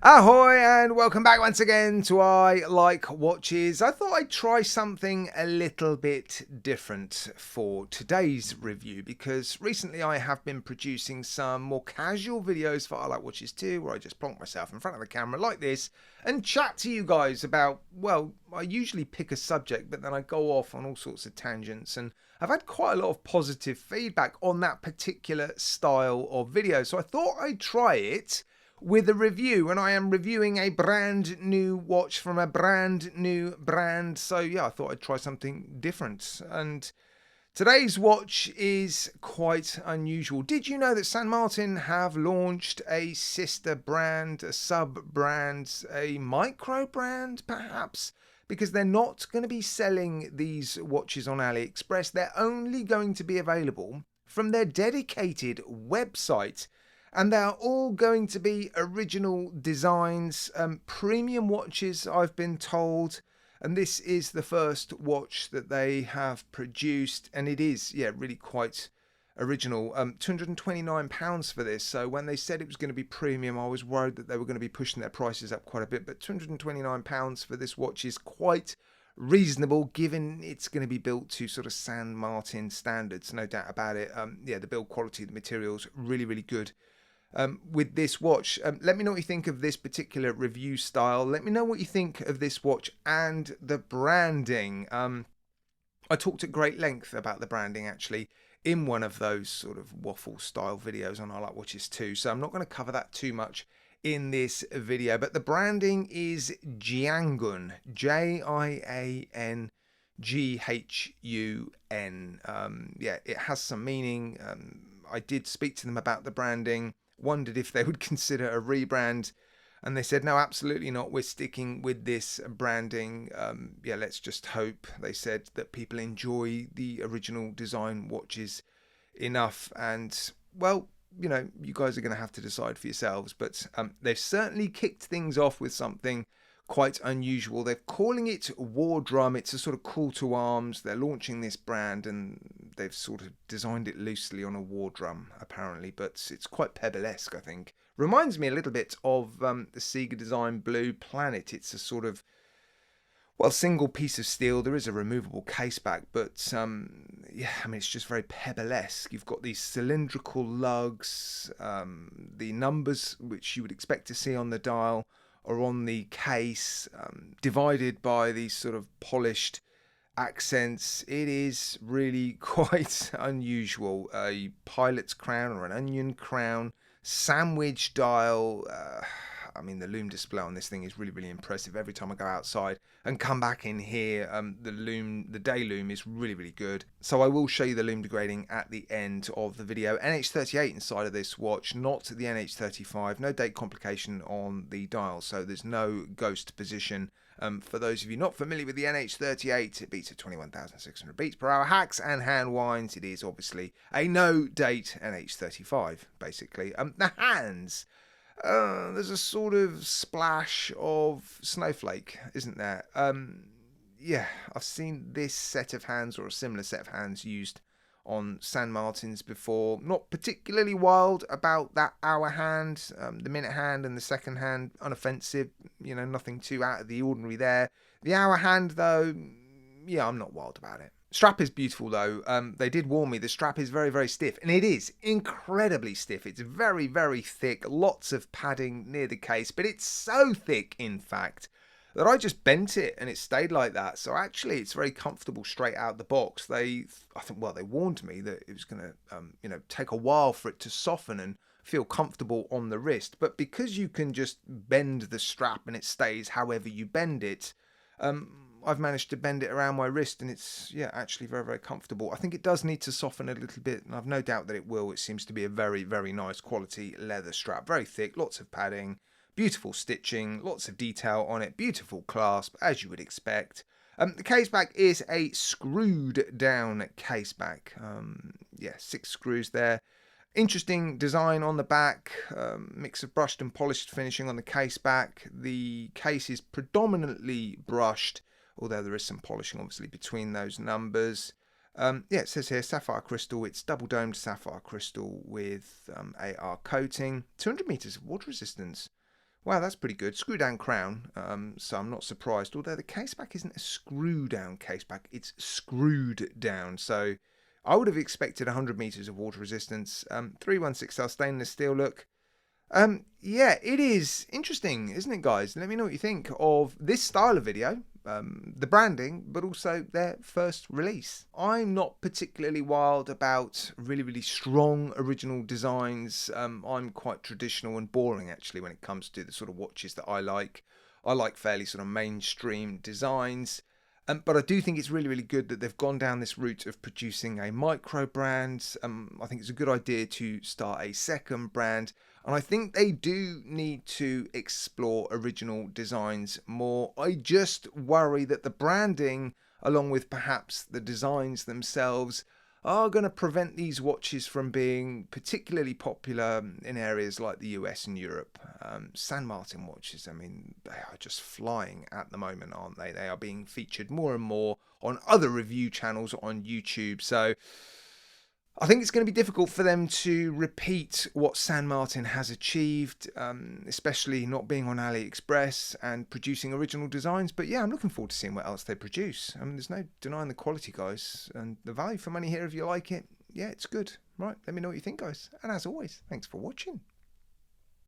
Ahoy and welcome back once again to I Like Watches. I thought I'd try something a little bit different for today's review because recently I have been producing some more casual videos for I Like Watches too, where I just plonk myself in front of the camera like this and chat to you guys about, well, I usually pick a subject but then I go off on all sorts of tangents, and I've had quite a lot of positive feedback on that particular style of video, so I thought I'd try it with a review, and I am reviewing a brand new watch from a brand new brand. So yeah, I thought I'd try something different, and today's watch is quite unusual. Did you know that San Martin have launched a sister brand, a sub brand, a micro brand perhaps? Because they're not going to be selling these watches on AliExpress. They're only going to be available from their dedicated website, and they're all going to be original designs, premium watches, I've been told. And this is the first watch that they have produced, and it is, yeah, really quite original. £229 for this. So when they said it was going to be premium, I was worried that they were going to be pushing their prices up quite a bit, but £229 for this watch is quite reasonable, given it's going to be built to sort of San Martin standards, no doubt about it. Yeah, the build quality, the materials, really, really good. With this watch, let me know what you think of this particular review style. Let me know what you think of this watch and the branding. I talked at great length about the branding actually in one of those sort of waffle style videos on I Like Watches too, so I'm not going to cover that too much in this video. But the branding is Jianghun, Jianghun. Yeah, it has some meaning. I did speak to them about the branding, wondered if they would consider a rebrand, and they said no, absolutely not, we're sticking with this branding. Yeah, let's just hope, they said, that people enjoy the original design watches enough. And well, you know, you guys are going to have to decide for yourselves, but they've certainly kicked things off with something quite unusual. They're calling it War Drum. It's a sort of call to arms. They're launching this brand and they've sort of designed it loosely on a war drum apparently, but it's quite Pebble-esque, I think. Reminds me a little bit of the Sega design Blue Planet. It's a sort of, well, single piece of steel. There is a removable case back, but yeah, I mean, it's just very Pebble-esque. You've got these cylindrical lugs, the numbers which you would expect to see on the dial are on the case, divided by these sort of polished accents. It is really quite unusual. A pilot's crown or an onion crown, sandwich dial. I mean, the lume display on this thing is really, really impressive. Every time I go outside and come back in here, the day lume is really, really good. So I will show you the lume degrading at the end of the video. NH38 inside of this watch, not the NH35. No date complication on the dial, so there's no ghost position. For those of you not familiar with the NH38, it beats at 21,600 beats per hour. Hacks and hand winds, it is obviously a no-date NH35, basically. The hands, there's a sort of splash of snowflake, isn't there? Yeah, I've seen this set of hands or a similar set of hands used on San Martins before. Not particularly wild about that hour hand, the minute hand and the second hand, unoffensive, you know, nothing too out of the ordinary there. The hour hand though, yeah, I'm not wild about it. Strap is beautiful though. They did warn me the strap is very, very stiff, and it is incredibly stiff. It's very, very thick, lots of padding near the case, but it's so thick, in fact, that I just bent it and it stayed like that. So actually, it's very comfortable straight out the box. I think, well, they warned me that it was going to, you know, take a while for it to soften and feel comfortable on the wrist. But because you can just bend the strap and it stays however you bend it, I've managed to bend it around my wrist and it's, yeah, actually very, very comfortable. I think it does need to soften a little bit, and I've no doubt that it will. It seems to be a very, very nice quality leather strap. Very thick, lots of padding. Beautiful stitching, lots of detail on it, beautiful clasp, as you would expect. The case back is a screwed down case back. Yeah, 6 screws there. Interesting design on the back, mix of brushed and polished finishing on the case back. The case is predominantly brushed, although there is some polishing obviously between those numbers. Yeah, it says here sapphire crystal. It's double domed sapphire crystal with AR coating. 200 meters of water resistance. Wow, that's pretty good. Screw down crown, so I'm not surprised. Although the caseback isn't a screw down caseback, it's screwed down. So I would have expected 100 meters of water resistance. 316L stainless steel look. Yeah, it is interesting, isn't it, guys? Let me know what you think of this style of video, the branding, but also their first release. I'm not particularly wild about really, really strong original designs. I'm quite traditional and boring, actually, when it comes to the sort of watches that I like. I like fairly sort of mainstream designs. But I do think it's really, really good that they've gone down this route of producing a micro brand. I think it's a good idea to start a second brand. And I think they do need to explore original designs more. I just worry that the branding, along with perhaps the designs themselves, are going to prevent these watches from being particularly popular in areas like the US and Europe. San Martin watches, I mean, they are just flying at the moment, aren't they? They are being featured more and more on other review channels on YouTube. So I think it's going to be difficult for them to repeat what San Martin has achieved, especially not being on AliExpress and producing original designs. But yeah, I'm looking forward to seeing what else they produce. I mean, there's no denying the quality, guys, and the value for money here. If you like it, yeah, it's good. Right, let me know what you think, guys. And as always, thanks for watching.